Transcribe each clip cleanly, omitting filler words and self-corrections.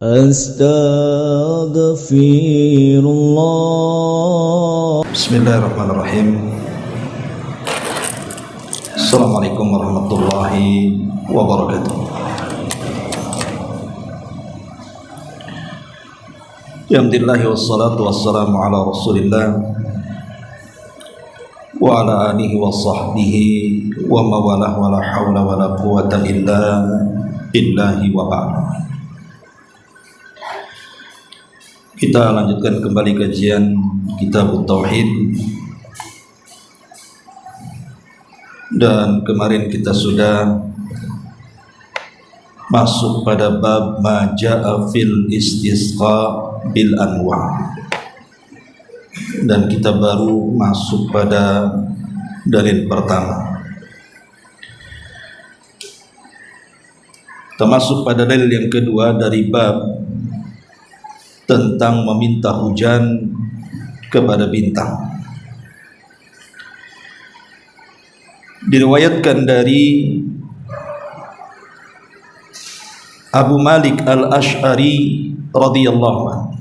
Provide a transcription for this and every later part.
Astaghfirullah. Bismillahirrahmanirrahim. Assalamualaikum warahmatullahi wabarakatuh. Alhamdulillah wassalatu wassalamu ala Rasulillah wa ala alihi wa sahbihi wa mawalah wa la hawla wa la quwwata illa billahi wa ba'd. Kita lanjutkan kembali kajian Kitab Tauhid, dan kemarin kita sudah masuk pada bab ma jaa fil istisqa bil anwa, dan kita baru masuk pada dalil pertama. Kita masuk pada dalil yang kedua dari bab tentang meminta hujan kepada bintang. Diriwayatkan dari Abu Malik Al-Ash'ari radhiyallahu anhu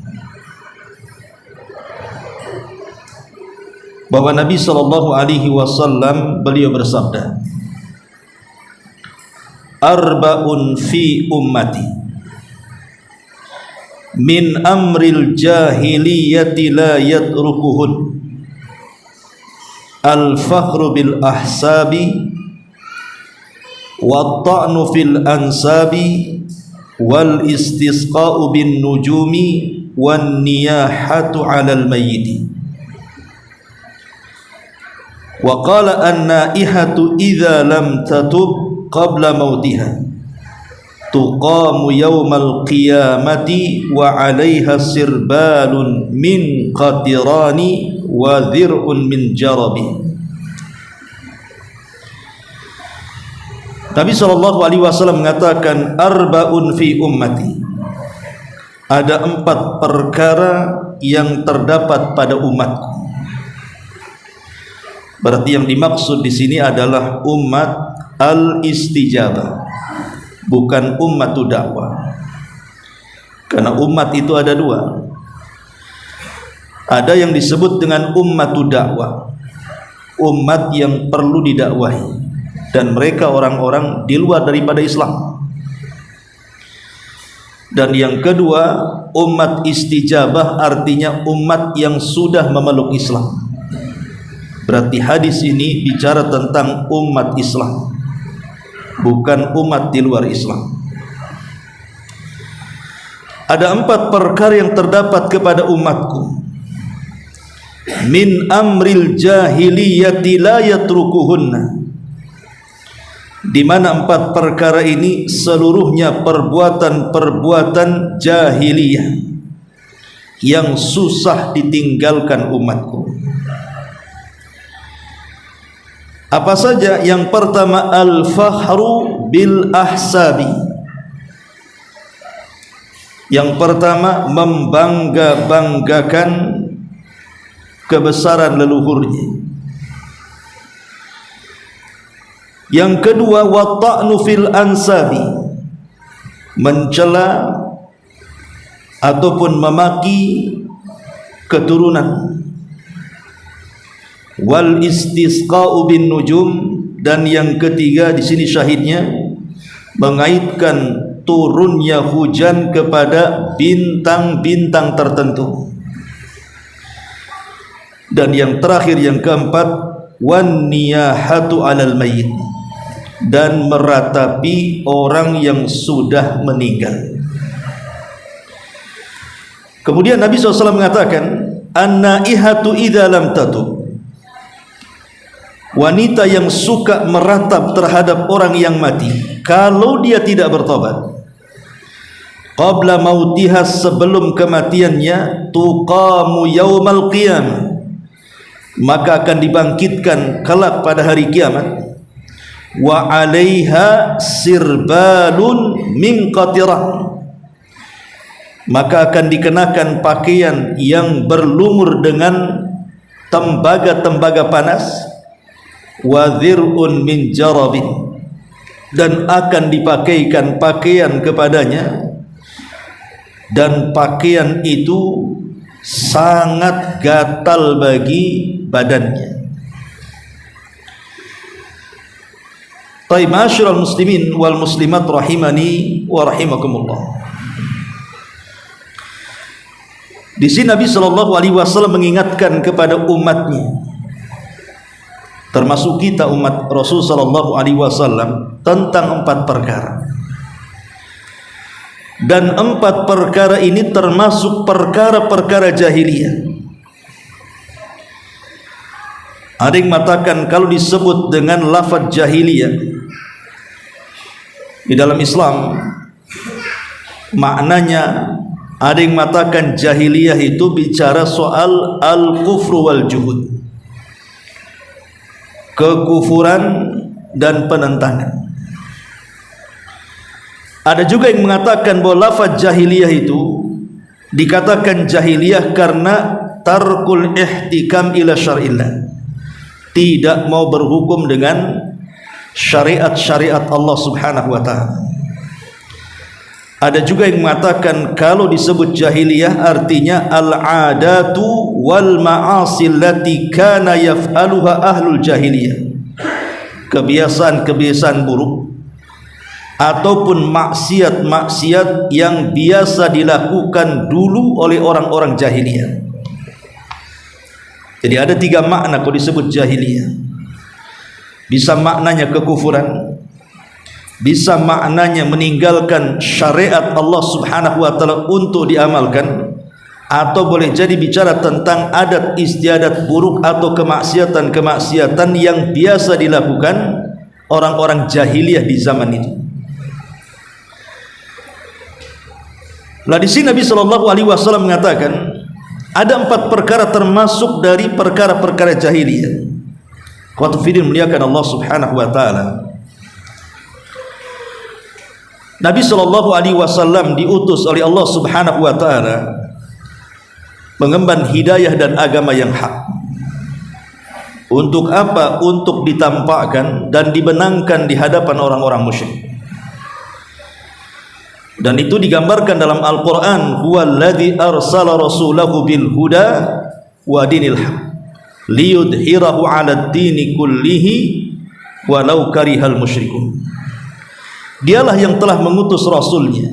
bahwa Nabi sallallahu alaihi wasallam beliau bersabda, arba'un fi ummati min amril jahiliyati la yatrukuhun al-fakhru bil ahsabi wa ta'nu fil ansabi wal istisqa'u bin nujumi wan niyahatu 'alal mayyiti. Wa qala an-naihatu idza lam tatub qabla mautiha tuqamu yawmal qiyamati wa 'alaiha sirbalun min qatirani wa dhir'un min jarabi. Nabi sallallahu alaihi wasallam mengatakan, arba'un fi ummati, ada 4 perkara yang terdapat pada umatku. Berarti yang dimaksud di sini adalah umat al-istijabah, bukan ummatu dakwah. Karena umat itu ada 2. Ada yang disebut dengan ummatu dakwah, umat yang perlu didakwahi, dan mereka orang-orang di luar daripada Islam. Dan yang kedua, umat istijabah, artinya umat yang sudah memeluk Islam. Berarti hadis ini bicara tentang umat Islam, bukan umat di luar Islam. Ada 4 perkara yang terdapat kepada umatku. Min amril jahiliyati la yatrukuhunna, di mana 4 perkara ini seluruhnya perbuatan-perbuatan jahiliyah yang susah ditinggalkan umatku. Apa saja? Yang pertama, al-fakhru bil ahsabi. Yang pertama, membangga-banggakan kebesaran leluhurnya. Yang kedua, wa ta'nu fil ansabi, mencela ataupun memaki keturunan. Wal istisqa'u bin nujum, dan yang ketiga di sini syahidnya mengaitkan turunnya hujan kepada bintang-bintang tertentu. Dan yang terakhir, yang keempat, wan niyahatu 'alal mayyit, dan meratapi orang yang sudah meninggal. Kemudian Nabi SAW mengatakan, an-naihatu idza lam tatub, wanita yang suka meratap terhadap orang yang mati kalau dia tidak bertobat, qabla mautiha, sebelum kematiannya, tuqamu yaumal qiyamah, maka akan dibangkitkan kelak pada hari kiamat, wa 'alaiha sirbalun min qatirah, maka akan dikenakan pakaian yang berlumur dengan tembaga-tembaga panas, wa dhir'un min jarabin, dan akan dipakaikan pakaian kepadanya dan pakaian itu sangat gatal bagi badannya. Taib ma'asyiral muslimin wal muslimat rahimani wa rahimakumullah. Di sini Nabi sallallahu alaihi wasallam mengingatkan kepada umatnya, termasuk kita umat Rasul sallallahu alaihi wasallam, tentang 4 perkara. Dan 4 perkara ini termasuk perkara-perkara jahiliyah. Ada yang mengatakan kalau disebut dengan lafaz jahiliyah di dalam Islam, maknanya ada yang mengatakan jahiliyah itu bicara soal al-kufru wal juhud, kekufuran dan penentangan. Ada juga yang mengatakan bahwa lafaz jahiliyah itu dikatakan jahiliyah karena tarkul ihtikam ila syar'illah, tidak mau berhukum dengan syariat-syariat Allah Subhanahu wa ta'ala. Ada juga yang mengatakan kalau disebut jahiliyah artinya al-adatu wal ma'asi allati kana yaf'aluha ahlul jahiliyah, kebiasaan-kebiasaan buruk ataupun maksiat-maksiat yang biasa dilakukan dulu oleh orang-orang jahiliyah. Jadi ada 3 makna kalau disebut jahiliyah. Bisa maknanya kekufuran, bisa maknanya meninggalkan syariat Allah Subhanahu wa ta'ala untuk diamalkan, atau boleh jadi bicara tentang adat istiadat buruk atau kemaksiatan-kemaksiatan yang biasa dilakukan orang-orang jahiliyah di zaman itu. Lah di sini Nabi sallallahu alaihi wasallam mengatakan ada 4 perkara termasuk dari perkara-perkara jahiliyah. Qatu fidin muliakan Allah Subhanahu wa ta'ala. Nabi sallallahu alaihi wasallam diutus oleh Allah Subhanahu wa ta'ala mengemban hidayah dan agama yang hak. Untuk apa? Untuk ditampakkan dan dibenangkan di hadapan orang-orang musyrik. Dan itu digambarkan dalam Al-Quran, huwallazi arsala rasulahu bil huda wa dinil haq liyudhhirahu 'alad dini kullihi walau karihal musyrikun. Dialah yang telah mengutus rasulnya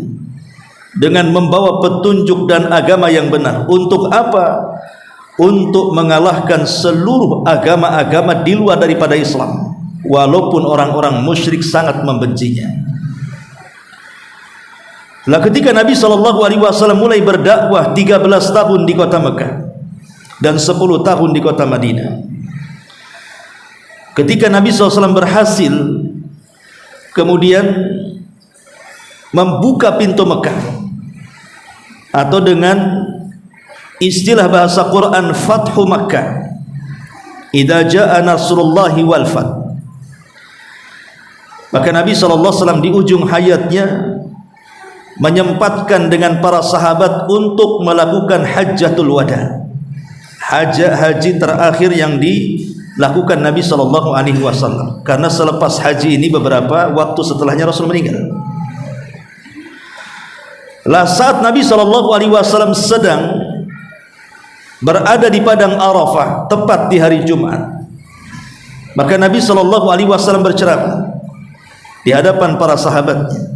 dengan membawa petunjuk dan agama yang benar. Untuk apa? Untuk mengalahkan seluruh agama-agama di luar daripada Islam, walaupun orang-orang musyrik sangat membencinya. Lah ketika Nabi SAW mulai berdakwah 13 tahun di kota Mekah dan 10 tahun di kota Madinah, ketika Nabi SAW berhasil kemudian membuka pintu Mekah, atau dengan istilah bahasa Quran Fathu Makkah, idza jaa nasrullahi wal fath, maka Nabi SAW di ujung hayatnya menyempatkan dengan para sahabat untuk melakukan hajjatul wada, haji terakhir yang dilakukan Nabi SAW. Karena selepas haji ini beberapa waktu setelahnya Rasul meninggal. Lah saat Nabi SAW sedang berada di padang Arafah tepat di hari Jumat, maka Nabi SAW berceramah di hadapan para sahabatnya.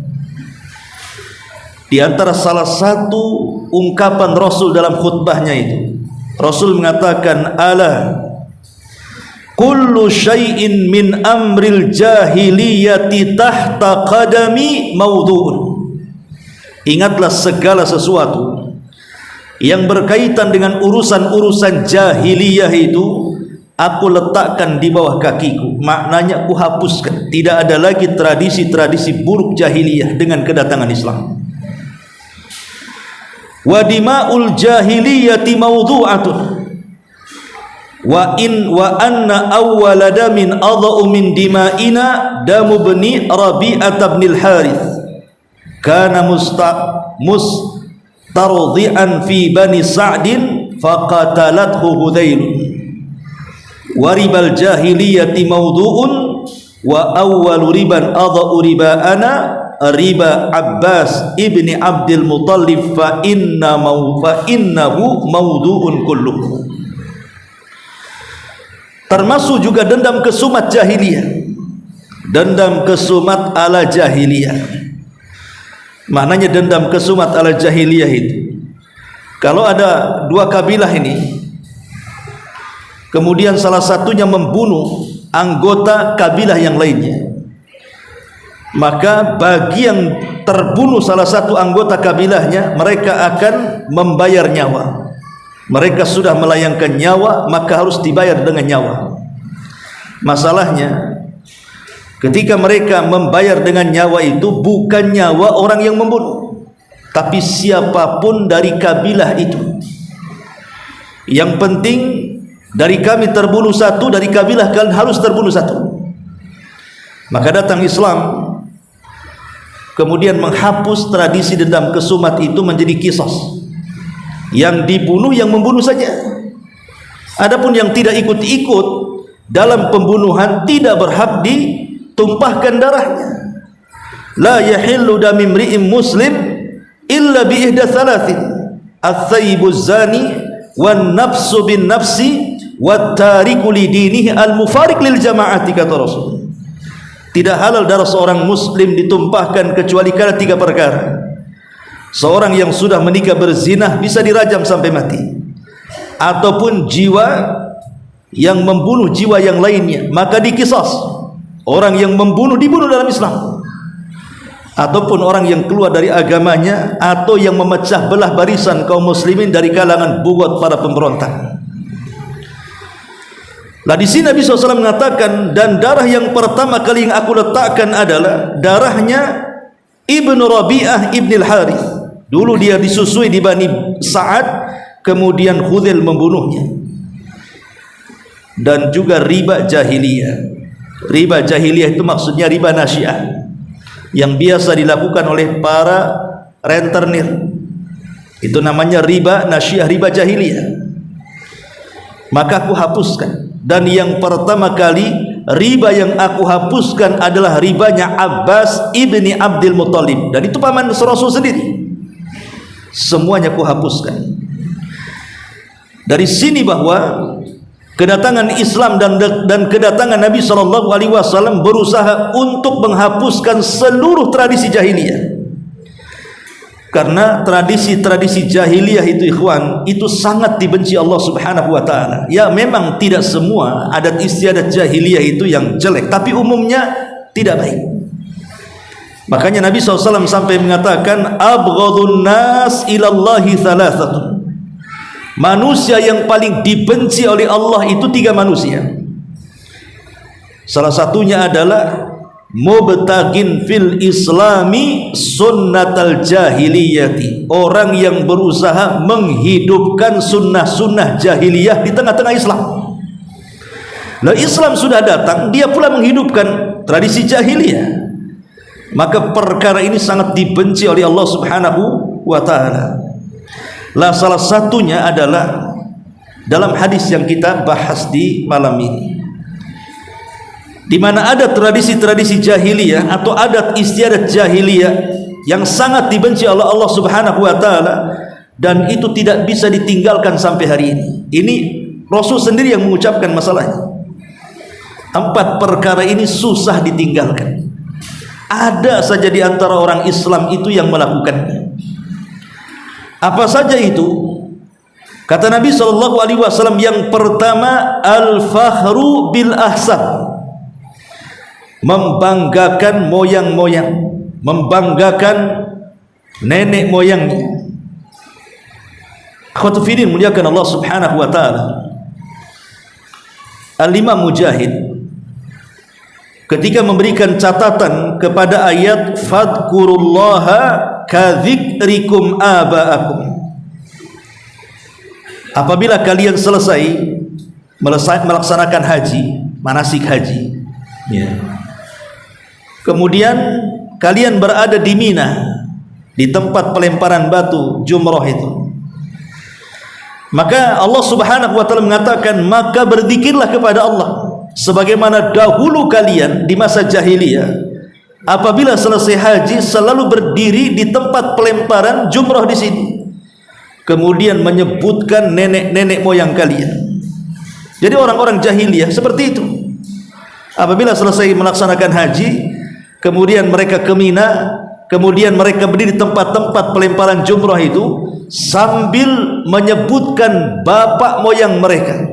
Di antara salah satu ungkapan Rasul dalam khutbahnya itu, Rasul mengatakan, ala kullu syai'in min amril jahiliyati tahta qadami maudhu'un. Ingatlah segala sesuatu yang berkaitan dengan urusan-urusan jahiliyah itu aku letakkan di bawah kakiku. Maknanya aku hapuskan. Tidak ada lagi tradisi-tradisi buruk jahiliyah dengan kedatangan Islam. Wa dima'ul jahiliyati mawdu'atun wa anna awwala damin adha'u min dima'ina damu bani Rabi'ah bin al-Harith kana mustardi'an fi bani Sa'din faqatalathu Hudayl wa ribal jahiliyati mawdu'un wa awwalu riban adha'u riba'ana riba Abbas ibni Abdul Muttalib fa innahu mawdu'un kulluh. Termasuk juga dendam kesumat jahiliyah. Dendam kesumat ala jahiliyah. Maknanya dendam kesumat ala jahiliyah itu, kalau ada dua kabilah ini, kemudian salah satunya membunuh anggota kabilah yang lainnya, maka bagi yang terbunuh salah satu anggota kabilahnya, mereka akan membayar nyawa. Mereka sudah melayangkan nyawa, maka harus dibayar dengan nyawa. Masalahnya, ketika mereka membayar dengan nyawa itu bukan nyawa orang yang membunuh, tapi siapapun dari kabilah itu. Yang penting dari kami terbunuh satu, dari kabilah kalian harus terbunuh satu. Maka datang Islam, kemudian menghapus tradisi dendam kesumat itu menjadi qisas. Yang dibunuh yang membunuh saja. Adapun yang tidak ikut-ikut dalam pembunuhan tidak berhak ditumpahkan darahnya. La yahillu dami imri'in muslim illa bi ihda thalathin, ats-tsayyibuz zani wan nafsu bin nafsi wat tariku li dinihi al mufariq lil jamaati, kata Rasul. Tidak halal darah seorang muslim ditumpahkan kecuali karena tiga perkara. Seorang yang sudah menikah berzina bisa dirajam sampai mati, ataupun jiwa yang membunuh jiwa yang lainnya maka dikisas. Orang yang membunuh dibunuh dalam Islam, ataupun orang yang keluar dari agamanya atau yang memecah belah barisan kaum muslimin dari kalangan bugot para pemberontak. Lah di sini Nabi SAW mengatakan, dan darah yang pertama kali yang aku letakkan adalah darahnya Ibnu Rabi'ah Ibn al-Harith. Dulu dia disusui di Bani Sa'ad, kemudian Khuzail membunuhnya. Dan juga riba jahiliyah. Riba jahiliyah itu maksudnya riba nasiah, yang biasa dilakukan oleh para rentenir. Itu namanya riba nasiah, riba jahiliyah. Maka aku hapuskan. Dan yang pertama kali riba yang aku hapuskan adalah ribanya Abbas ibni Abdul Muttalib, dan itu paman Rasul sendiri. Semuanya aku hapuskan. Dari sini bahwa kedatangan Islam dan kedatangan Nabi SAW berusaha untuk menghapuskan seluruh tradisi jahiliyah. Karena tradisi-tradisi jahiliyah itu, ikhwan, itu sangat dibenci Allah Subhanahu wa taala. Ya, memang tidak semua adat istiadat jahiliyah itu yang jelek, tapi umumnya tidak baik. Makanya Nabi SAW sampai mengatakan, abghadun nas ilallahi thalathatun. Manusia yang paling dibenci oleh Allah itu tiga manusia. Salah satunya adalah mubtagin fil islami sunnatal jahiliyati, orang yang berusaha menghidupkan sunnah-sunnah jahiliyah di tengah-tengah Islam. Lah Islam sudah datang, dia pula menghidupkan tradisi jahiliyah. Maka perkara ini sangat dibenci oleh Allah Subhanahu wa taala. Lah salah satunya adalah dalam hadis yang kita bahas di malam ini, di mana ada tradisi-tradisi jahiliyah atau adat istiadat jahiliyah yang sangat dibenci oleh Allah Subhanahu wa taala, dan itu tidak bisa ditinggalkan sampai hari ini. Ini Rasul sendiri yang mengucapkan masalahnya. 4 perkara ini susah ditinggalkan. Ada saja di antara orang Islam itu yang melakukannya. Apa saja itu? Kata Nabi SAW, yang pertama, al-fakhru bil ahsab, membanggakan moyang-moyang, membanggakan nenek moyangnya. Akhwatu fiddin, muliakan Allah Subhanahu wa taala. Al-Imam Mujahid ketika memberikan catatan kepada ayat fadkurullaha kadzikrikum aba'akum, apabila kalian selesai melaksanakan haji, manasik haji, ya, kemudian kalian berada di Mina, di tempat pelemparan batu jumrah itu, maka Allah Subhanahu wa taala mengatakan, maka berzikirlah kepada Allah sebagaimana dahulu kalian di masa jahiliyah apabila selesai haji selalu berdiri di tempat pelemparan jumrah di sini, kemudian menyebutkan nenek-nenek moyang kalian. Jadi orang-orang jahiliyah seperti itu. Apabila selesai melaksanakan haji, kemudian mereka ke Mina, kemudian mereka berdiri di tempat-tempat pelemparan jumrah itu sambil menyebutkan bapak moyang mereka,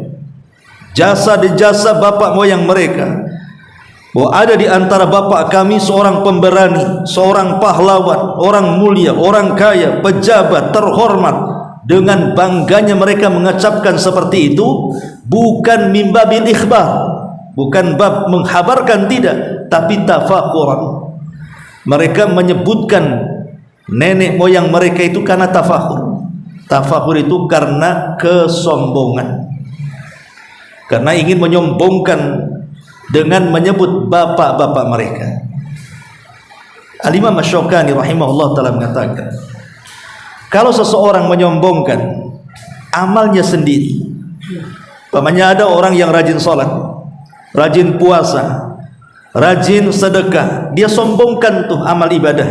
jasa bapak moyang mereka, bahwa ada di antara bapak kami seorang pemberani, seorang pahlawan, orang mulia, orang kaya, pejabat, terhormat. Dengan bangganya mereka mengucapkan seperti itu, bukan mimbabil ikhbar, bukan bab menghabarkan, tidak, tapi tafakhuran. Mereka menyebutkan nenek moyang mereka itu karena tafakhur. Tafakhur itu karena kesombongan, karena ingin menyombongkan dengan menyebut bapak-bapak mereka. Al-Imam Asy-Syaukani rahimahullah ta'ala mengatakan, kalau seseorang menyombongkan amalnya sendiri, umpamanya ada orang yang rajin sholat, rajin puasa, rajin sedekah, dia sombongkan tuh amal ibadah,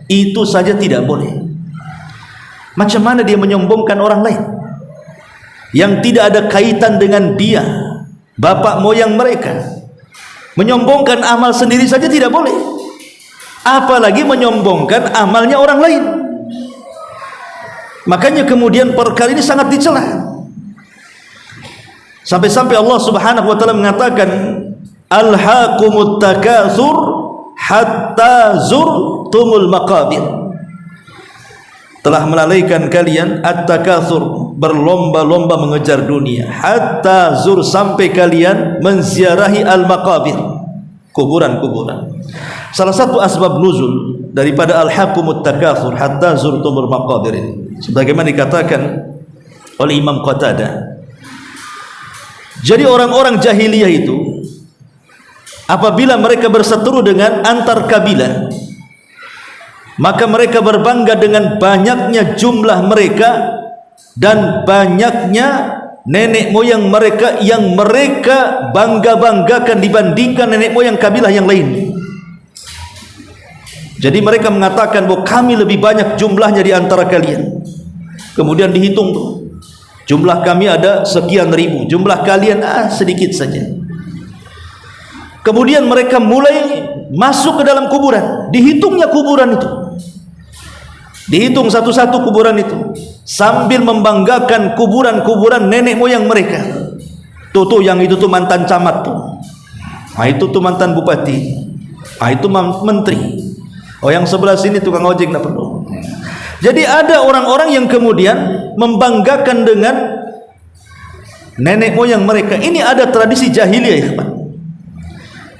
itu saja tidak boleh. Macam mana dia menyombongkan orang lain yang tidak ada kaitan dengan dia, bapak moyang mereka? Menyombongkan amal sendiri saja tidak boleh, apalagi menyombongkan amalnya orang lain. Makanya kemudian perkara ini sangat dicela, sampai-sampai Allah Subhanahu wa taala mengatakan, alhaqumut takatsur hatta zurtumul maqabir. Telah melalaikan kalian at-takatsur, berlomba-lomba mengejar dunia, hatta zur, sampai kalian menziarahi al-maqabir, kuburan-kuburan. Salah satu asbab nuzul daripada alhaqumut takatsur hatta zurtumul maqabir ini, sebagaimana dikatakan oleh Imam Qatadah. Jadi orang-orang jahiliyah itu apabila mereka berseteru dengan antar kabilah, maka mereka berbangga dengan banyaknya jumlah mereka dan banyaknya nenek moyang mereka yang mereka bangga-banggakan dibandingkan nenek moyang kabilah yang lain. Jadi mereka mengatakan bahwa kami lebih banyak jumlahnya di antara kalian. Kemudian dihitung, jumlah kami ada sekian ribu, jumlah kalian sedikit saja. Kemudian mereka mulai masuk ke dalam kuburan, dihitungnya kuburan itu, dihitung satu-satu kuburan itu, sambil membanggakan kuburan-kuburan nenek moyang mereka. Tuh yang itu tuh mantan camat tuh, itu tuh mantan bupati, itu menteri. Oh, yang sebelah sini tukang ojek, tidak perlu. Jadi ada orang-orang yang kemudian membanggakan dengan nenek moyang mereka. Ini ada tradisi jahiliyah ya, Pak.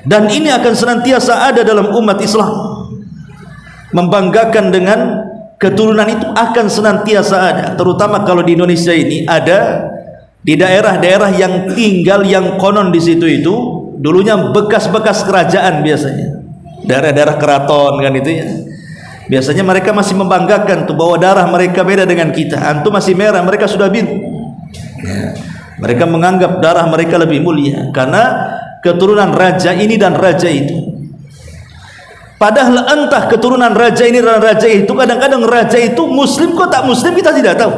Dan ini akan senantiasa ada dalam umat Islam. Membanggakan dengan keturunan itu akan senantiasa ada. Terutama kalau di Indonesia ini ada di daerah-daerah yang tinggal, yang konon di situ itu dulunya bekas-bekas kerajaan, biasanya daerah-daerah keraton kan itu ya. Biasanya mereka masih membanggakan tuh bahwa darah mereka beda dengan kita. Antum masih merah, mereka sudah biru ya. Mereka menganggap darah mereka lebih mulia karena keturunan raja ini dan raja itu. Padahal entah keturunan raja ini dan raja itu, kadang-kadang raja itu muslim kok tak muslim kita tidak tahu.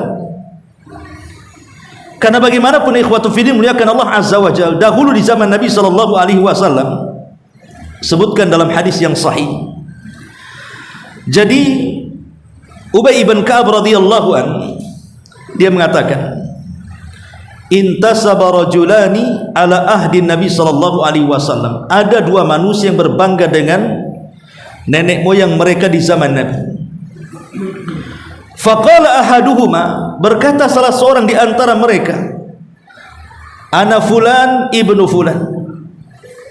Karena bagaimanapun ikhwatu fiddin muliakan Allah Azza wa Jalla, dahulu di zaman Nabi sallallahu alaihi wasallam, sebutkan dalam hadis yang sahih. Jadi Ubay bin Ka'ab radhiyallahu anhu, dia mengatakan, intasaba rajulani ala ahdi Nabi sallallahu alaihi wasallam. Ada dua manusia yang berbangga dengan nenek moyang mereka di zaman Nabi. Faqala ahaduhuma, berkata salah seorang di antara mereka, ana fulan ibnu fulan,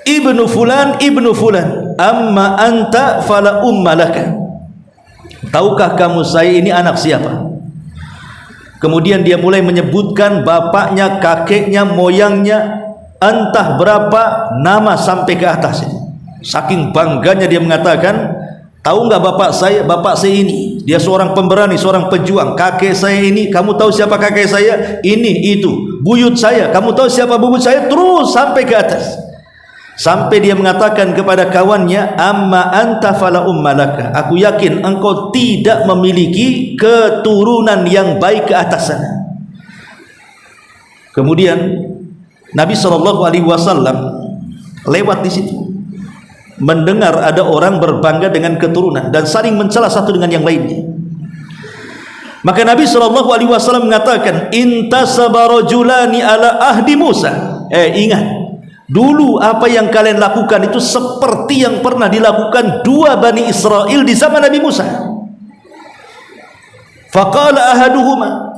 ibnu fulan ibnu fulan, amma anta fala umma laka. Tahukah kamu saya ini anak siapa? Kemudian dia mulai menyebutkan bapaknya, kakeknya, moyangnya, entah berapa nama sampai ke atas. Saking bangganya dia mengatakan, tahu nggak bapak saya? Bapak saya ini, dia seorang pemberani, seorang pejuang. Kakek saya ini, kamu tahu siapa kakek saya? Ini, itu. Buyut saya, kamu tahu siapa buyut saya? Terus sampai ke atas. sampai dia mengatakan kepada kawannya, amma anta fala ummalaka, aku yakin engkau tidak memiliki keturunan yang baik ke atas sana. Kemudian Nabi SAW lewat di situ, mendengar ada orang berbangga dengan keturunan dan saling mencela satu dengan yang lainnya. Maka Nabi SAW mengatakan, intasaba rajulani ala ahdi Musa. Ingat, dulu apa yang kalian lakukan itu seperti yang pernah dilakukan dua Bani Israel di zaman Nabi Musa. Faqala ahaduhuma,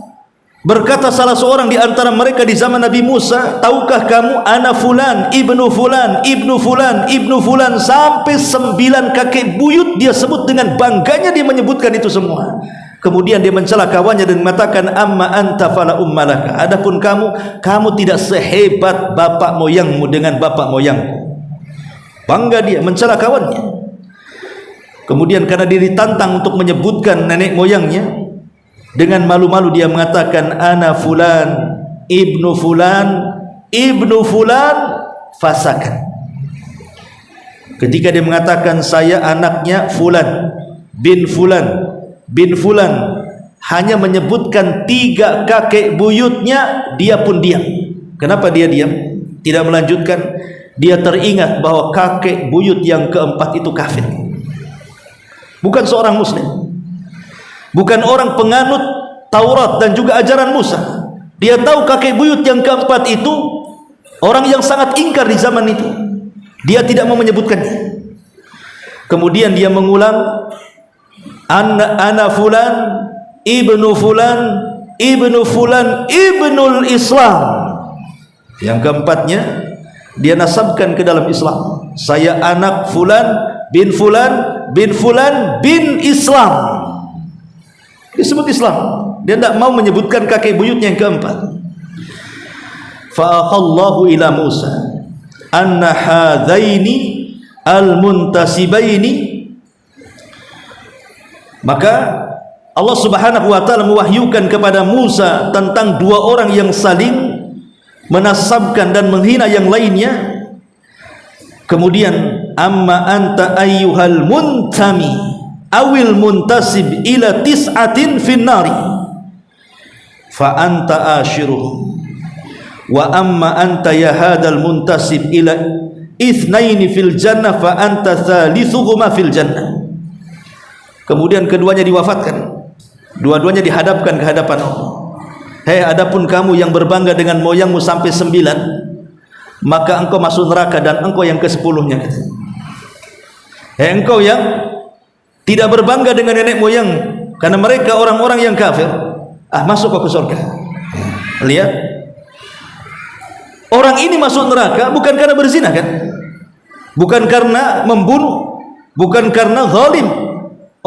berkata salah seorang di antara mereka di zaman Nabi Musa, tahukah kamu ana fulan, ibnu fulan, ibnu fulan, ibnu fulan, sampai 9 kakek buyut dia sebut dengan bangganya, dia menyebutkan itu semua. Kemudian dia mencela kawannya dan mengatakan, amma anta fala ummalaka, adapun kamu tidak sehebat bapak moyangmu dengan bapak moyangmu. Bangga dia, mencela kawannya. Kemudian karena dia ditantang untuk menyebutkan nenek moyangnya, dengan malu-malu dia mengatakan, ana fulan ibnu fulan fasakan. Ketika dia mengatakan saya anaknya fulan bin fulan bin fulan, hanya menyebutkan 3 kakek buyutnya, dia pun diam. Kenapa dia diam? Tidak melanjutkan. Dia teringat bahwa kakek buyut yang keempat itu kafir, bukan seorang muslim, bukan orang penganut Taurat dan juga ajaran Musa. Dia tahu kakek buyut yang keempat itu orang yang sangat ingkar di zaman itu. Dia tidak mau menyebutkannya. Kemudian dia mengulang, ana fulan ibnu fulan ibnu fulan ibnul Islam. Yang keempatnya dia nasabkan ke dalam Islam, saya anak fulan bin fulan bin fulan bin Islam. Disebut Islam, dia tidak mau menyebutkan kakek buyutnya yang keempat. Fa'aqallahu ila Musa anna hadzaini al-muntasibaini, maka Allah Subhanahu wa taala mewahyukan kepada Musa tentang 2 orang yang saling menasabkan dan menghina yang lainnya. Kemudian, amma anta ayyuhal muntami awil muntasib ila tis'atin finnari fa anta ashiruhum wa amma anta ya hadal muntasib ila itsnaini fil jannah fa anta thalithuhuma fil jannah. Kemudian keduanya diwafatkan, dua-duanya dihadapkan ke hadapan Allah. Hei, adapun kamu yang berbangga dengan moyangmu sampai 9, maka engkau masuk neraka dan engkau yang ke-10-nya. Hei, engkau yang tidak berbangga dengan nenek moyang, karena mereka orang-orang yang kafir, masuk kau ke surga. Lihat, orang ini masuk neraka bukan karena berzina, kan? Bukan karena membunuh, bukan karena zalim.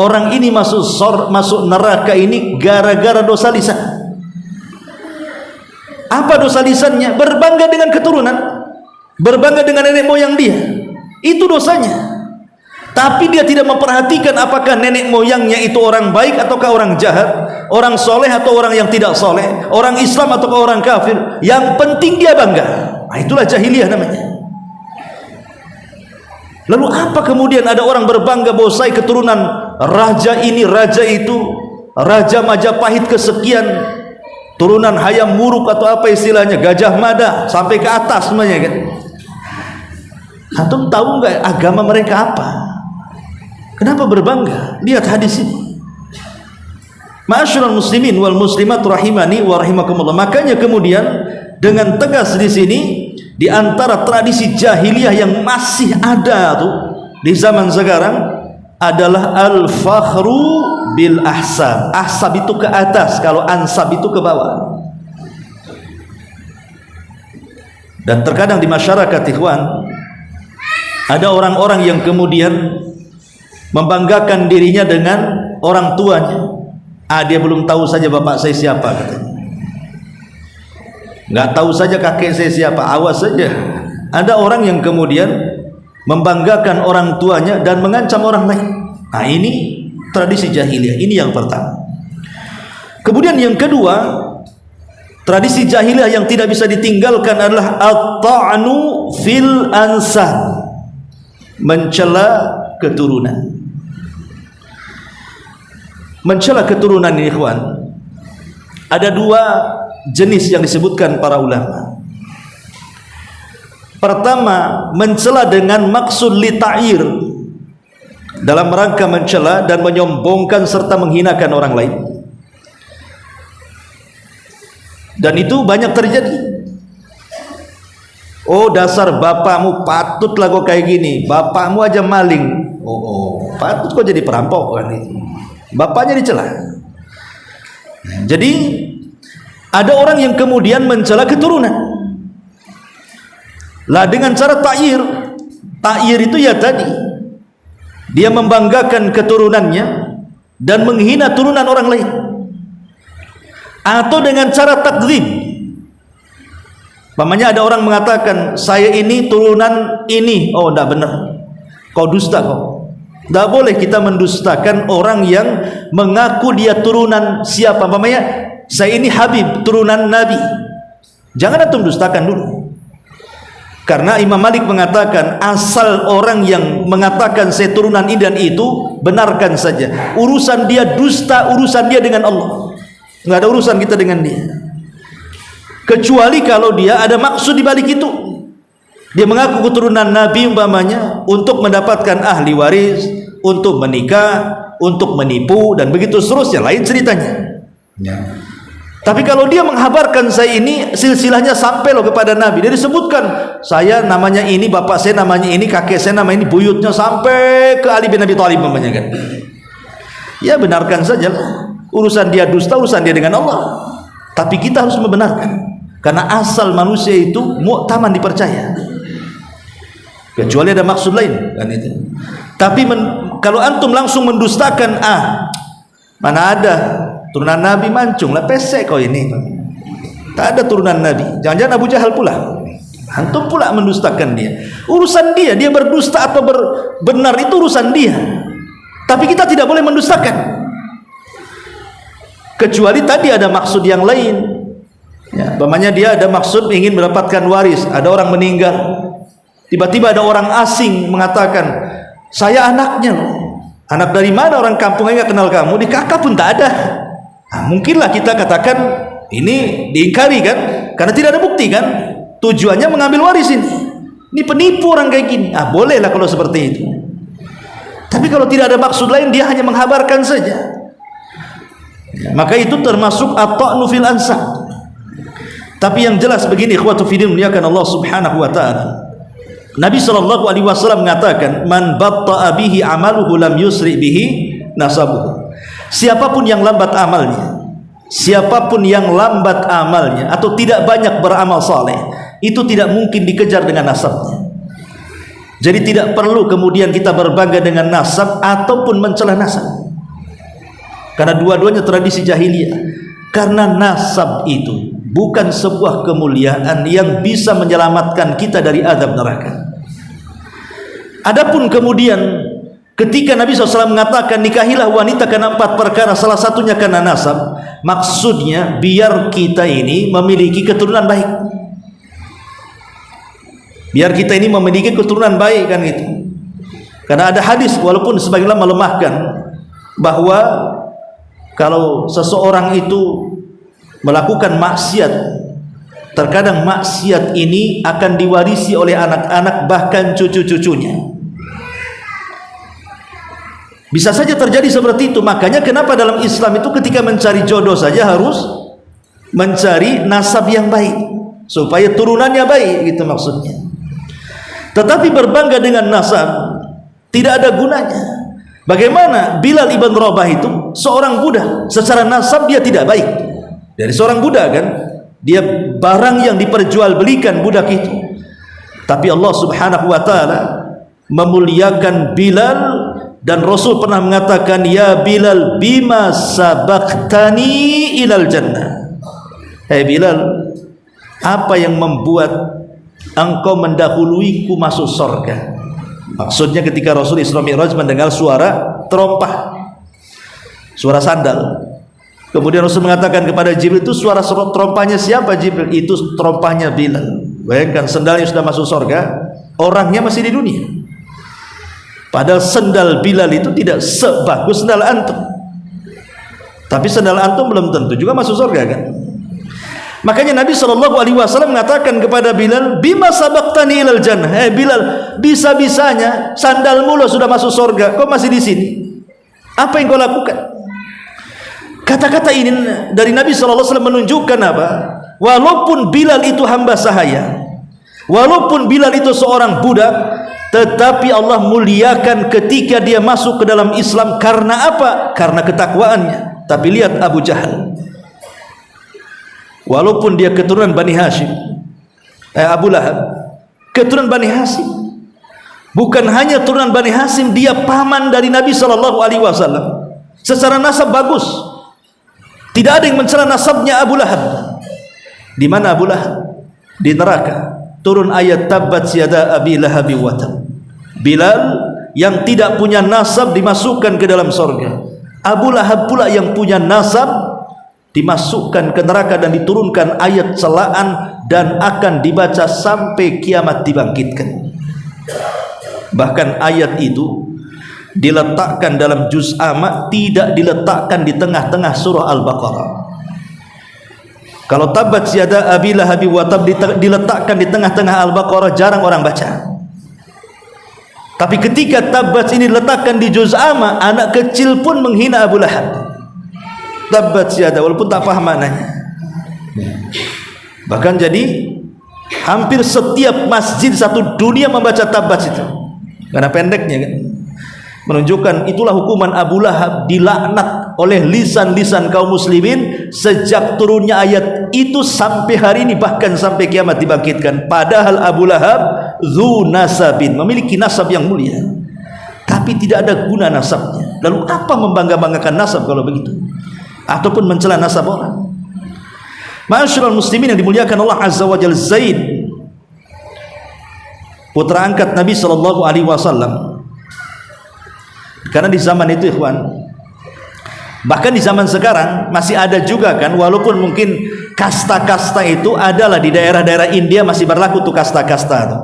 Orang ini masuk neraka ini gara-gara dosa lisan. Apa dosa lisannya? Berbangga dengan keturunan, berbangga dengan nenek moyang dia. Itu dosanya. Tapi dia tidak memperhatikan apakah nenek moyangnya itu orang baik ataukah orang jahat, orang soleh atau orang yang tidak soleh, orang Islam ataukah orang kafir. Yang penting dia bangga. Itulah jahiliyah namanya. Lalu apa kemudian ada orang berbangga bahwa saya keturunan raja ini, raja itu, raja Majapahit kesekian, turunan Hayam Wuruk atau apa istilahnya, Gajah Mada sampai ke atas semuanya, kan? Antum tahu nggak agama mereka apa? Kenapa berbangga? Lihat hadis ini. Ma'asyiral muslimin wal muslimat rahimani wa rahimakumullah. Makanya kemudian dengan tegas di sini, di antara tradisi jahiliyah yang masih ada tuh di zaman sekarang adalah al-fakhru bil ahsab. Ahsab itu ke atas, kalau ansab itu ke bawah. Dan terkadang di masyarakat ikhwan, ada orang-orang yang kemudian membanggakan dirinya dengan orang tuanya. Dia belum tahu saja bapak saya siapa, katanya. Nggak tahu saja kakek saya siapa, awas saja. Ada orang yang kemudian membanggakan orang tuanya dan mengancam orang lain. Ini tradisi jahiliyah. Ini yang pertama. Kemudian yang kedua, Tradisi jahiliyah yang tidak bisa ditinggalkan adalah at-ta'nu fil ansab, mencela keturunan. Mencela keturunan ini, ikhwan, ada dua jenis yang disebutkan para ulama. Pertama, mencela dengan maksud lita'ir, dalam rangka mencela dan menyombongkan serta menghinakan orang lain. Dan itu banyak terjadi. Oh, dasar bapakmu, patutlah kau kayak gini. Bapakmu aja maling. Oh, patut kau jadi perampok kan itu. Bapaknya dicela. Jadi ada orang yang kemudian mencela keturunan. Lah dengan cara ta'ir. Ta'ir itu ya tadi, dia membanggakan keturunannya dan menghina turunan orang lain. Atau dengan cara takdzib. Pamannya ada orang mengatakan, saya ini turunan ini. Oh, tidak benar, kau dusta kau. Tidak boleh kita mendustakan orang yang mengaku dia turunan siapa. Pamannya, saya ini Habib, turunan Nabi. Jangan antum dustakan dulu. Karena Imam Malik mengatakan, asal orang yang mengatakan saya turunan ini dan itu, benarkan saja. Urusan dia dusta, urusan dia dengan Allah. Nggak ada urusan kita dengan dia, kecuali kalau dia ada maksud di balik itu. Dia mengaku keturunan Nabi umpamanya untuk mendapatkan ahli waris, untuk menikah, untuk menipu, dan begitu seterusnya, lain ceritanya ya. Tapi kalau dia menghabarkan saya ini silsilahnya sampai loh kepada Nabi, dia disebutkan saya namanya ini, bapak saya namanya ini, kakek saya namanya ini, buyutnya sampai ke Ali bin Abi Thalib umpamanya kan, ya benarkan saja. Urusan dia dusta, urusan dia dengan Allah. Tapi kita harus membenarkan, karena asal manusia itu mu'taman, dipercaya, kecuali ada maksud lain kan itu. Tapi kalau antum langsung mendustakan, mana ada turunan Nabi, mancung lah, pesek kau ini, tak ada turunan Nabi. Jangan-jangan Abu Jahal pula, antum pula mendustakan dia. Urusan dia, dia berdusta atau benar itu urusan dia. Tapi kita tidak boleh mendustakan, kecuali tadi ada maksud yang lain ya. Umpamanya dia ada maksud ingin mendapatkan waris, ada orang meninggal, tiba-tiba ada orang asing mengatakan, saya anaknya loh. Anak dari mana? Orang kampungnya nggak kenal kamu, di kakak pun tak ada. Mungkinlah kita katakan ini diingkari kan, karena tidak ada bukti kan, tujuannya mengambil waris ini penipu orang kayak gini. Bolehlah kalau seperti itu. Tapi kalau tidak ada maksud lain, dia hanya menghabarkan saja, maka itu termasuk at-ta'nu fil ansab. Tapi yang jelas begini, ikhwatu fiddin, muliakan Allah Subhanahu wa taala. Nabi sallallahu alaihi wasallam mengatakan, man batta'a bihi amaluhu lam yusri bihi nasabuhu. Siapapun yang lambat amalnya, siapapun yang lambat amalnya atau tidak banyak beramal saleh, itu tidak mungkin dikejar dengan nasabnya. Jadi tidak perlu kemudian kita berbangga dengan nasab ataupun mencela nasab, karena dua-duanya tradisi jahiliyah. Karena nasab itu bukan sebuah kemuliaan yang bisa menyelamatkan kita dari azab neraka. Adapun kemudian ketika Nabi SAW mengatakan nikahilah wanita karena 4 perkara, salah satunya karena nasab, maksudnya biar kita ini memiliki keturunan baik, biar kita ini memiliki keturunan baik kan gitu. Karena ada hadis, walaupun sebagian ulama melemahkan, bahwa kalau seseorang itu melakukan maksiat, terkadang maksiat ini akan diwarisi oleh anak-anak bahkan cucu-cucunya. Bisa saja terjadi seperti itu. Makanya kenapa dalam Islam itu ketika mencari jodoh saja harus mencari nasab yang baik, supaya turunannya baik, gitu maksudnya. Tetapi berbangga dengan nasab tidak ada gunanya. Bagaimana Bilal ibn Rabah itu seorang budak, secara nasab dia tidak baik, dari seorang budak kan, dia barang yang diperjualbelikan budak itu. Tapi Allah Subhanahu wa taala memuliakan Bilal, dan Rasul pernah mengatakan, ya Bilal bima sabaqtani ilal jannah. Hai Bilal, apa yang membuat engkau mendahuluiku masuk surga? Maksudnya ketika Rasul Isra Mi'raj mendengar suara terompah, suara sandal. Kemudian Rasul mengatakan kepada Jibril, itu suara trompanya siapa Jibril? Itu trompanya Bilal. Bayangkan, sendalnya sudah masuk surga, orangnya masih di dunia. Padahal sendal Bilal itu tidak sebagus sendal antum. Tapi sendal antum belum tentu juga masuk surga kan? Makanya Nabi SAW mengatakan kepada Bilal, bima sabaqtani ilal jannah. Bilal, bisa-bisanya sandalmu lo sudah masuk surga, kau masih di sini. Apa yang kau lakukan? Kata-kata ini dari Nabi SAW menunjukkan apa? Walaupun Bilal itu hamba sahaya, walaupun Bilal itu seorang budak, tetapi Allah muliakan ketika dia masuk ke dalam Islam. Karena apa? Karena ketakwaannya. Tapi lihat Abu Jahal, walaupun dia keturunan Bani Hashim, Abu Lahab keturunan Bani Hashim, bukan hanya turunan Bani Hashim, dia paman dari Nabi SAW. Secara nasab bagus, tidak ada yang mencela nasabnya Abu Lahab. Di mana Abu Lahab? Di neraka. Turun ayat tabbat yada abi lahabi wa tab. Bilal yang tidak punya nasab dimasukkan ke dalam surga. Abu Lahab pula yang punya nasab dimasukkan ke neraka dan diturunkan ayat celaan dan akan dibaca sampai kiamat dibangkitkan. Bahkan ayat itu diletakkan dalam juz amma, tidak diletakkan di tengah-tengah surah Al-Baqarah. Kalau tabbat yada abi lahabi wa tab diletakkan di tengah-tengah Al-Baqarah, jarang orang baca. Tapi ketika tabbat ini diletakkan di juz amma, anak kecil pun menghina Abu Lahab. Tabbat yada, walaupun tak paham maknanya. Bahkan jadi hampir setiap masjid satu dunia membaca tabbat itu, karena pendeknya kan, menunjukkan itulah hukuman Abu Lahab, dilaknat oleh lisan-lisan kaum muslimin sejak turunnya ayat itu sampai hari ini, bahkan sampai kiamat dibangkitkan. Padahal Abu Lahab zu nasabin, memiliki nasab yang mulia, tapi tidak ada guna nasabnya. Lalu apa membangga-banggakan nasab kalau begitu? Ataupun mencela nasab orang? Ma'asyiral muslimin yang dimuliakan Allah Azza wa Jalla, Zaid putra angkat Nabi SAW. Karena di zaman itu ikhwan, bahkan di zaman sekarang masih ada juga kan, walaupun mungkin kasta-kasta itu adalah di daerah-daerah India masih berlaku tuh kasta-kasta tuh.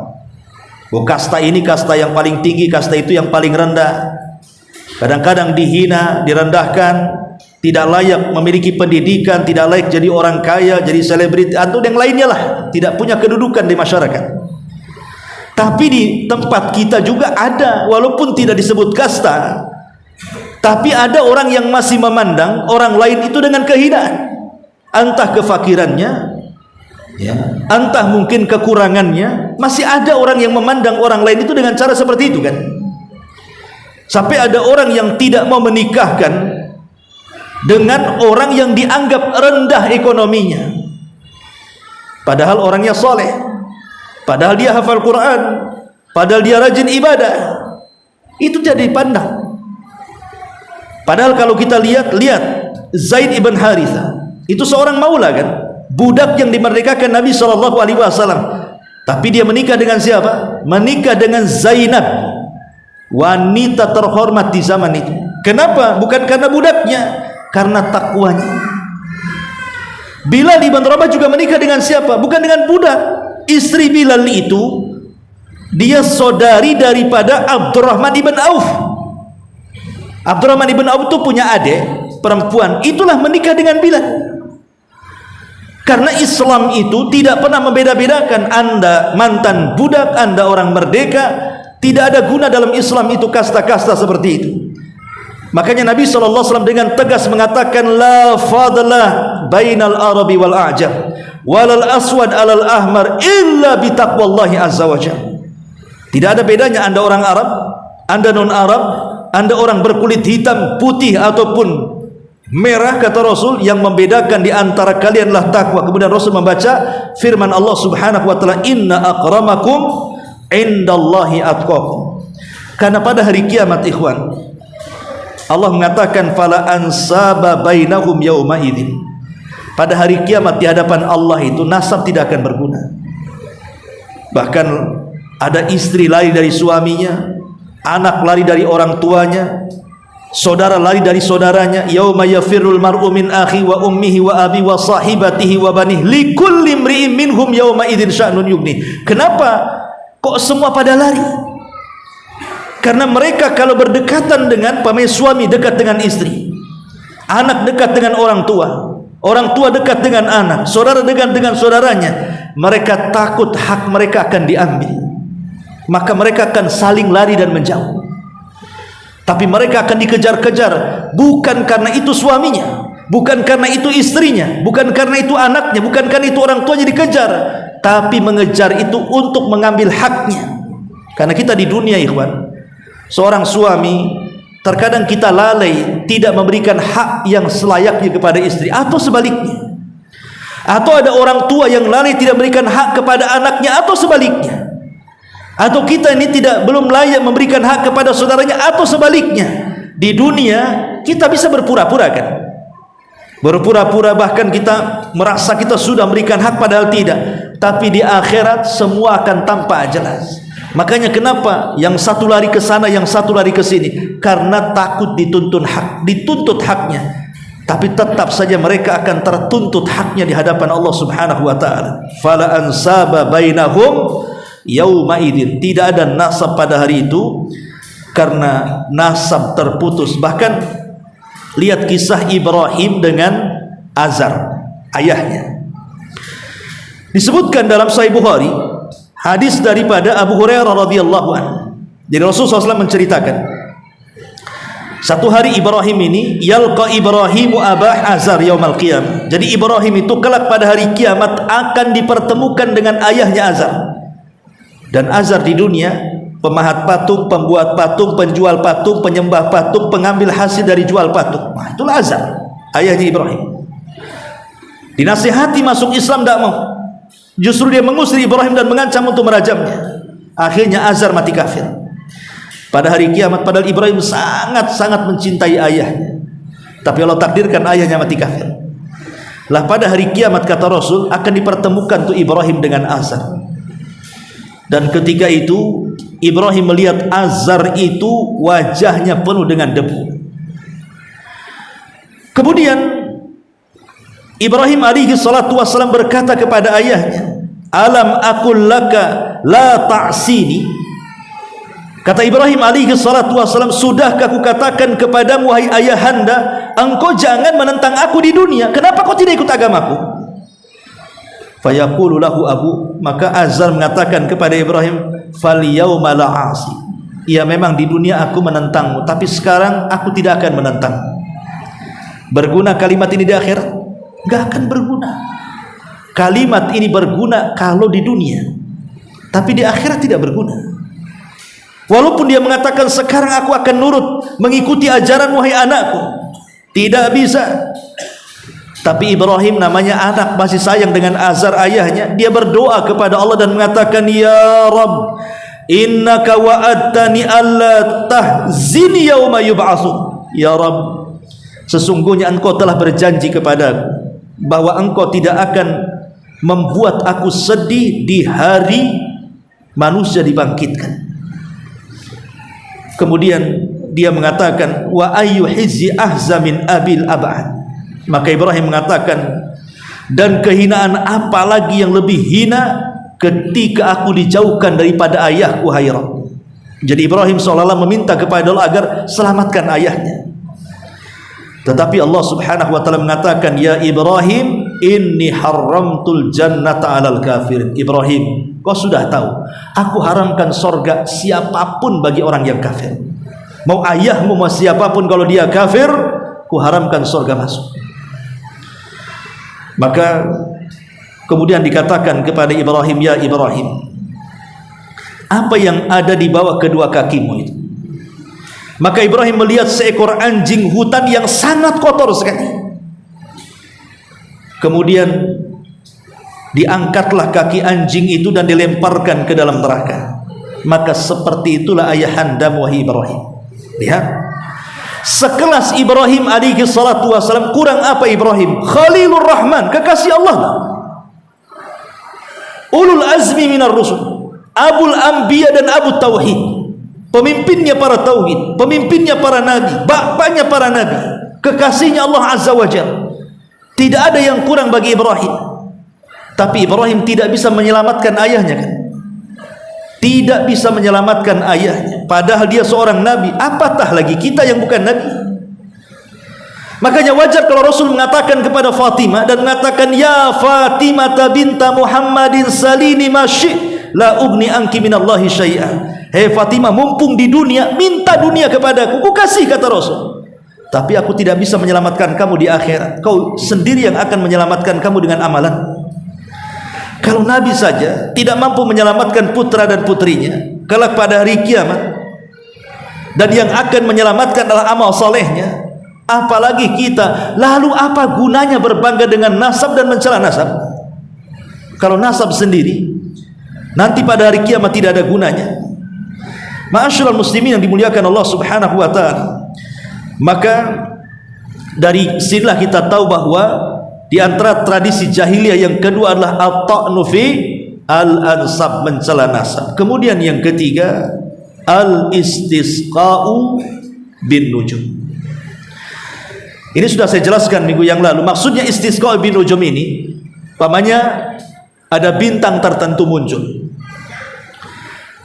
Oh, kasta ini kasta yang paling tinggi, kasta itu yang paling rendah. Kadang-kadang dihina, direndahkan, tidak layak memiliki pendidikan, tidak layak jadi orang kaya, jadi selebriti atau yang lainnya lah, tidak punya kedudukan di masyarakat. Tapi di tempat kita juga ada, walaupun tidak disebut kasta, tapi ada orang yang masih memandang orang lain itu dengan kehinaan, entah kefakirannya, ya, entah mungkin kekurangannya. Masih ada orang yang memandang orang lain itu dengan cara seperti itu kan. Sampai ada orang yang tidak mau menikahkan dengan orang yang dianggap rendah ekonominya, padahal orangnya soleh, padahal dia hafal Quran, padahal dia rajin ibadah. Itu jadi pandang. Padahal kalau kita lihat Zaid ibn Harithah, itu seorang maula kan, budak yang dimerdekakan Nabi SAW. Tapi dia menikah dengan siapa? Menikah dengan Zainab, wanita terhormat di zaman itu. Kenapa? Bukan karena budaknya, karena takwanya. Bilal ibn Rabah juga menikah dengan siapa? Bukan dengan budak. Istri Bilal itu dia saudari daripada Abdurrahman ibn Auf. Abdurrahman ibn Auf itu punya adik perempuan, itulah menikah dengan Bilal. Karena Islam itu tidak pernah membeda-bedakan, Anda mantan budak, Anda orang merdeka. Tidak ada guna dalam Islam itu kasta-kasta seperti itu. Makanya Nabi SAW dengan tegas mengatakan, la fadlah bainal arabi wal a'jam walal aswad alal ahmar illa bitaqwallahi azza wa jalla. Tidak ada bedanya Anda orang Arab, Anda non Arab, Anda orang berkulit hitam, putih ataupun merah, kata Rasul, yang membedakan di antara kalianlah takwa. Kemudian Rasul membaca firman Allah Subhanahu wa taala, inna akramakum indallahi atqakum. Karena pada hari kiamat ikhwan, Allah mengatakan fala ansaba bainahum yauma idzin. Pada hari kiamat di hadapan Allah itu nasab tidak akan berguna. Bahkan ada istri lari dari suaminya, anak lari dari orang tuanya, Saudara lari dari saudaranya. Yauma yafirrul mar'u min akhi wa ummihi wa abi wa sahibatihi wa banih likulli imri'in minhum yauma idzin sya'nun yughni. Kenapa kok semua pada lari? Karena mereka kalau berdekatan dengan suami dekat dengan istri, anak dekat dengan orang tua dekat dengan anak, saudara dekat dengan saudaranya, mereka takut hak mereka akan diambil, maka mereka akan saling lari dan menjauh. Tapi mereka akan dikejar-kejar, bukan karena itu suaminya, bukan karena itu istrinya, bukan karena itu anaknya, bukan karena itu orang tuanya dikejar, tapi mengejar itu untuk mengambil haknya. Karena kita di dunia, ikhwan, seorang suami terkadang kita lalai tidak memberikan hak yang selayaknya kepada istri, atau sebaliknya. Atau ada orang tua yang lalai tidak memberikan hak kepada anaknya, atau sebaliknya. Atau kita ini belum layak memberikan hak kepada saudaranya, atau sebaliknya. Di dunia kita bisa berpura-pura, kan? Berpura-pura, bahkan kita merasa kita sudah memberikan hak padahal tidak. Tapi di akhirat semua akan tampak jelas. Makanya kenapa yang satu lari ke sana, yang satu lari ke sini? Karena takut dituntut haknya. Tapi tetap saja mereka akan tertuntut haknya di hadapan Allah Subhanahu wa taala. Fala ansaba bainahum yauma idzin. Tidak ada nasab pada hari itu, karena nasab terputus. Bahkan lihat kisah Ibrahim dengan Azar, ayahnya. Disebutkan dalam Sahih Bukhari, hadis daripada Abu Hurairah radhiyallahu anhu. Jadi Rasulullah SAW menceritakan, satu hari Ibrahim ini yalqa Ibrahimu abah Azar yaumal qiyamah. Jadi Ibrahim itu kelak pada hari kiamat akan dipertemukan dengan ayahnya Azar. Dan Azar di dunia pemahat patung, pembuat patung, penjual patung, penyembah patung, pengambil hasil dari jual patung. Nah, itulah Azar, ayahnya Ibrahim. Dinasihati masuk Islam, tidak mau. Justru dia mengusir Ibrahim dan mengancam untuk merajamnya. Akhirnya Azar mati kafir pada hari kiamat, padahal Ibrahim sangat-sangat mencintai ayahnya. Tapi Allah takdirkan ayahnya mati kafir. Lah pada hari kiamat, kata Rasul, akan dipertemukan tuh Ibrahim dengan Azar. Dan ketika itu Ibrahim melihat Azar itu wajahnya penuh dengan debu. Kemudian Ibrahim alaihi salatu wassalam berkata kepada ayahnya, alam aqul laka la ta'sini. Kata Ibrahim alaihi salatu wassalam, sudahkah aku katakan kepadamu, wahai ayahanda, engkau jangan menentang aku di dunia, kenapa kau tidak ikut agamaku? Fayaqulu lahu abu, maka Azar mengatakan kepada Ibrahim, fal yauma la'asi. Ya, memang di dunia aku menentangmu, tapi sekarang aku tidak akan menentang. Berguna kalimat ini di akhirat? Enggak akan berguna. Kalimat ini berguna kalau di dunia, tapi di akhirat tidak berguna. Walaupun dia mengatakan sekarang aku akan nurut mengikuti ajaran wahai anakku, tidak bisa. Tapi Ibrahim namanya anak, masih sayang dengan Azar ayahnya. Dia berdoa kepada Allah dan mengatakan, ya Rabb, innaka wa'adtani alla tahzini yauma yub'atsun. Ya Rabb, sesungguhnya engkau telah berjanji kepadaku bahwa engkau tidak akan membuat aku sedih di hari manusia dibangkitkan. Kemudian dia mengatakan, wa ayyu hizzi ahza min abil ab'ad. Maka Ibrahim mengatakan, dan kehinaan apa lagi yang lebih hina ketika aku dijauhkan daripada ayahku, hai Rabb. Jadi Ibrahim seolah-olah meminta kepada Allah agar selamatkan ayahnya. Tetapi Allah Subhanahu wa taala mengatakan, ya Ibrahim, inni haramtul jannata 'alal kafirin. Ibrahim, kau sudah tahu, aku haramkan sorga siapapun bagi orang yang kafir. Mau ayahmu, mau siapapun, kalau dia kafir, ku haramkan sorga masuk. Maka kemudian dikatakan kepada Ibrahim, ya Ibrahim, apa yang ada di bawah kedua kakimu itu? Maka Ibrahim melihat seekor anjing hutan yang sangat kotor sekali. Kemudian diangkatlah kaki anjing itu dan dilemparkan ke dalam neraka. Maka seperti itulah ayahandamu, wahai Ibrahim. Lihat, sekelas Ibrahim alaihi salatu wasalam, kurang apa Ibrahim? Khalilur Rahman, kekasih Allah, ulul azmi minar rusul, abul anbiya dan abu tauhid, pemimpinnya para tauhid, pemimpinnya para nabi, bapaknya para nabi, kekasihnya Allah Azza wa Jalla. Tidak ada yang kurang bagi Ibrahim. Tapi Ibrahim tidak bisa menyelamatkan ayahnya kan? Tidak bisa menyelamatkan ayahnya, padahal dia seorang nabi. Apatah lagi kita yang bukan nabi. Makanya wajar kalau Rasul mengatakan kepada Fatimah dan mengatakan, ya Fatimah binta Muhammadin salini masyi la ugni anki minallahi syai'a. Hei Fatimah, mumpung di dunia, minta dunia kepadaku, ku kasih, kata Rasul. Tapi aku tidak bisa menyelamatkan kamu di akhirat. Kau sendiri yang akan menyelamatkan kamu dengan amalan. Kalau Nabi saja tidak mampu menyelamatkan putra dan putrinya kelak pada hari kiamat, dan yang akan menyelamatkan adalah amal solehnya, apalagi kita. Lalu apa gunanya berbangga dengan nasab dan mencela nasab? Kalau nasab sendiri nanti pada hari kiamat tidak ada gunanya. Ma'asyiral muslimin yang dimuliakan Allah Subhanahu wa taala, maka dari sinilah kita tahu bahwa di antara tradisi jahiliyah yang kedua adalah at-ta'nu fi al-ansab, mencela nasab. Kemudian yang ketiga, al-istisqa'u bin nujum. Ini sudah saya jelaskan minggu yang lalu. Maksudnya istisqa' bin nujum ini, umpamanya ada bintang tertentu muncul,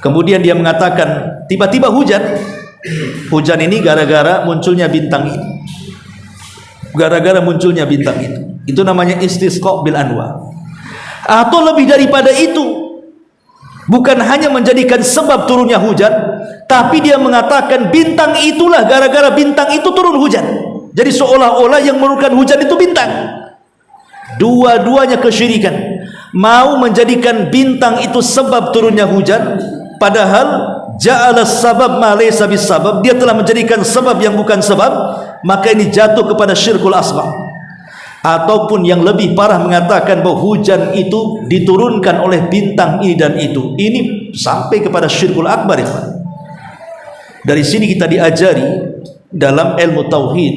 kemudian dia mengatakan tiba-tiba hujan. Hujan ini gara-gara munculnya bintang ini, gara-gara munculnya bintang itu namanya istisqa' bil anwa. Atau lebih daripada itu, bukan hanya menjadikan sebab turunnya hujan, tapi dia mengatakan bintang itulah, gara-gara bintang itu turun hujan. Jadi seolah-olah yang menurunkan hujan itu bintang. Dua-duanya kesyirikan. Mau menjadikan bintang itu sebab turunnya hujan, padahal ja'ala sabab ma laysa bisabab, dia telah menjadikan sebab yang bukan sebab, maka ini jatuh kepada syirkul asghar. Ataupun yang lebih parah, mengatakan bahwa hujan itu diturunkan oleh bintang ini dan itu. Ini sampai kepada syirkul akbar ya. Dari sini kita diajari dalam ilmu tauhid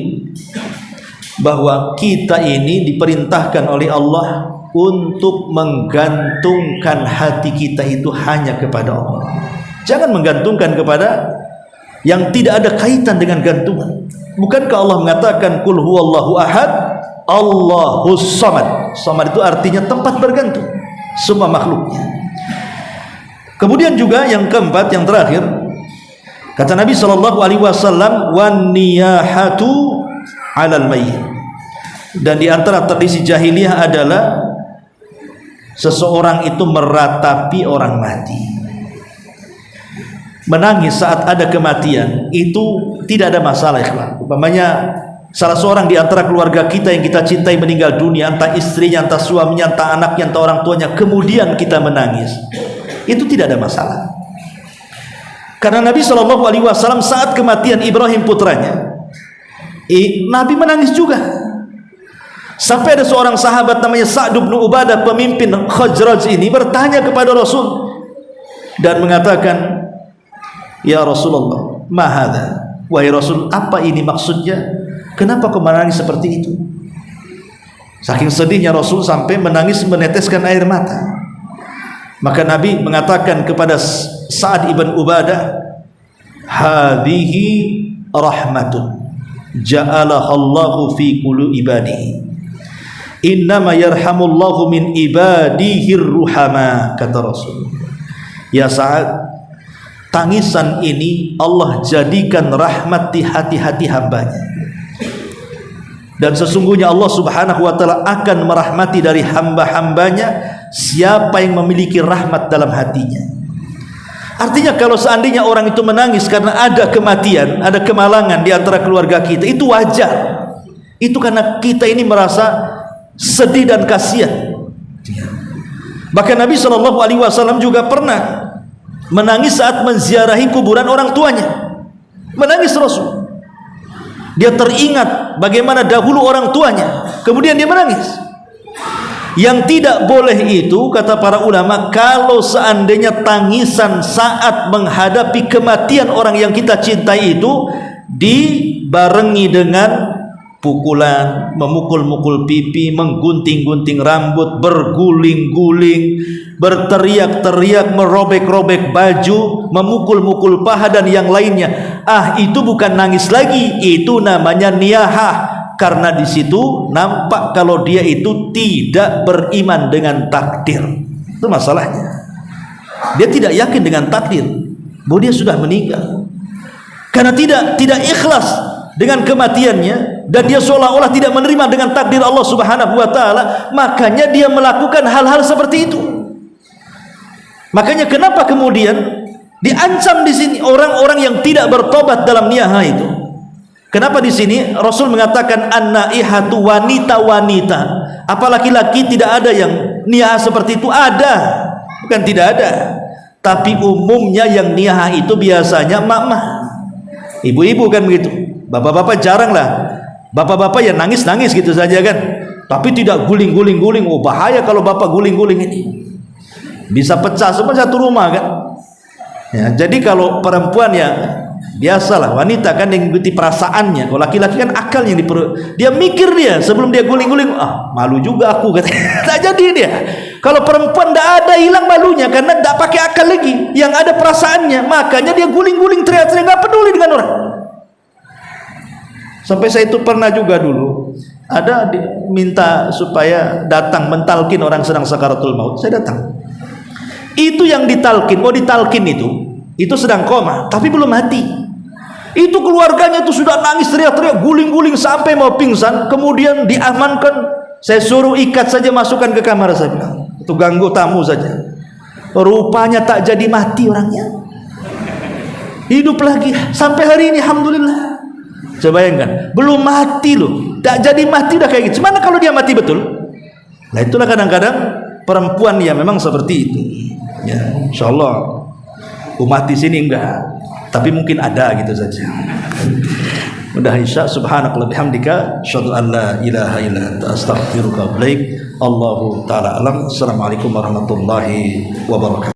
bahwa kita ini diperintahkan oleh Allah untuk menggantungkan hati kita itu hanya kepada Allah. Jangan menggantungkan kepada yang tidak ada kaitan dengan gantungan. Bukankah Allah mengatakan qul huwallahu ahad, Allahus samad. Samad itu artinya tempat bergantung semua makhluknya. Kemudian juga yang keempat, yang terakhir, kata Nabi SAW, wan niyahatu 'alal mayyit. Dan di antara tradisi jahiliyah adalah seseorang itu meratapi orang mati. Menangis saat ada kematian itu tidak ada masalah, ikhwan. Umpamanya salah seorang di antara keluarga kita yang kita cintai meninggal dunia, entah istrinya, entah suaminya, entah anaknya, entah orang tuanya, kemudian kita menangis, itu tidak ada masalah. Karena Nabi SAW saat kematian Ibrahim putranya, Nabi menangis juga. Sampai ada seorang sahabat namanya Sa'd bin Ubadah, pemimpin Khazraj ini, bertanya kepada Rasul dan mengatakan, ya Rasulullah, ma hadza? Wahai Rasul, apa ini maksudnya? Kenapa kau menangis seperti itu? Saking sedihnya Rasul sampai menangis meneteskan air mata. Maka Nabi mengatakan kepada Sa'ad ibn Ubadah, hadhihi rahmatun ja'alaha Allahu fi qulubi ibadihi, innama yarhamullahu min ibadihi ruhama. Kata Rasul, ya Sa'ad, tangisan ini Allah jadikan rahmat di hati-hati hambanya, dan sesungguhnya Allah Subhanahu wa ta'ala akan merahmati dari hamba-hambanya siapa yang memiliki rahmat dalam hatinya. Artinya kalau seandainya orang itu menangis karena ada kematian, ada kemalangan di antara keluarga kita, itu wajar. Itu karena kita ini merasa sedih dan kasihan. Bahkan Nabi SAW juga pernah menangis saat menziarahi kuburan orang tuanya. Menangis Rasul. Dia teringat bagaimana dahulu orang tuanya, kemudian dia menangis. Yang tidak boleh itu, kata para ulama, kalau seandainya tangisan saat menghadapi kematian orang yang kita cintai itu dibarengi dengan pukulan, memukul-mukul pipi, menggunting-gunting rambut, berguling-guling, berteriak-teriak, merobek-robek baju, memukul-mukul paha dan yang lainnya. Itu bukan nangis lagi, itu namanya niyahah. Karena di situ nampak kalau dia itu tidak beriman dengan takdir. Itu masalahnya. Dia tidak yakin dengan takdir bahwa dia sudah meninggal. Karena tidak ikhlas dengan kematiannya, dan dia seolah-olah tidak menerima dengan takdir Allah Subhanahu wa taala, makanya dia melakukan hal-hal seperti itu. Makanya kenapa kemudian diancam di sini orang-orang yang tidak bertobat dalam niyahah itu. Kenapa di sini Rasul mengatakan an-naihatu wanita-wanita? Apa laki-laki tidak ada yang niyahah seperti itu? Ada. Bukan tidak ada. Tapi umumnya yang niyahah itu biasanya mama. Ibu-ibu kan begitu. Bapak-bapak jarang lah. Bapak-bapak ya nangis-nangis gitu saja kan. Tapi tidak guling-guling-guling. Oh bahaya kalau bapak guling-guling ini. Bisa pecah semua satu rumah kan. Ya, jadi kalau perempuan ya biasalah, wanita kan yang mengikuti perasaannya. Kalau laki-laki kan akalnya dia mikir dia sebelum dia guling-guling. Malu juga aku katanya. Tak jadi dia. Kalau perempuan tidak ada, hilang malunya karena tidak pakai akal lagi. Yang ada perasaannya, makanya dia guling-guling, teriak-teriak, nggak peduli dengan orang. Sampai saya itu pernah juga dulu ada minta supaya datang mentalkin orang sedang sakaratul maut. Saya datang. Itu yang ditalkin, mau ditalkin itu sedang koma, tapi belum mati. Itu keluarganya itu sudah nangis, teriak-teriak, guling-guling sampai mau pingsan. Kemudian diamankan, saya suruh ikat saja, masukkan ke kamar. Saya bilang, itu ganggu tamu saja. Rupanya tak jadi mati orangnya, hidup lagi sampai hari ini, alhamdulillah. Coba bayangkan, belum mati loh, tak jadi mati udah kayak gitu. Gimana kalau dia mati betul? Nah itulah kadang-kadang perempuan ya memang seperti itu. Ya, insyaallah umat di sini enggak, tapi mungkin ada gitu saja. Mudah isya. Subhanakallahumma bihamdika asyhadu an la ilaha illa anta astaghfiruka wa atubu ilaik. Allahu taala alam. Assalamualaikum warahmatullahi wabarakatuh.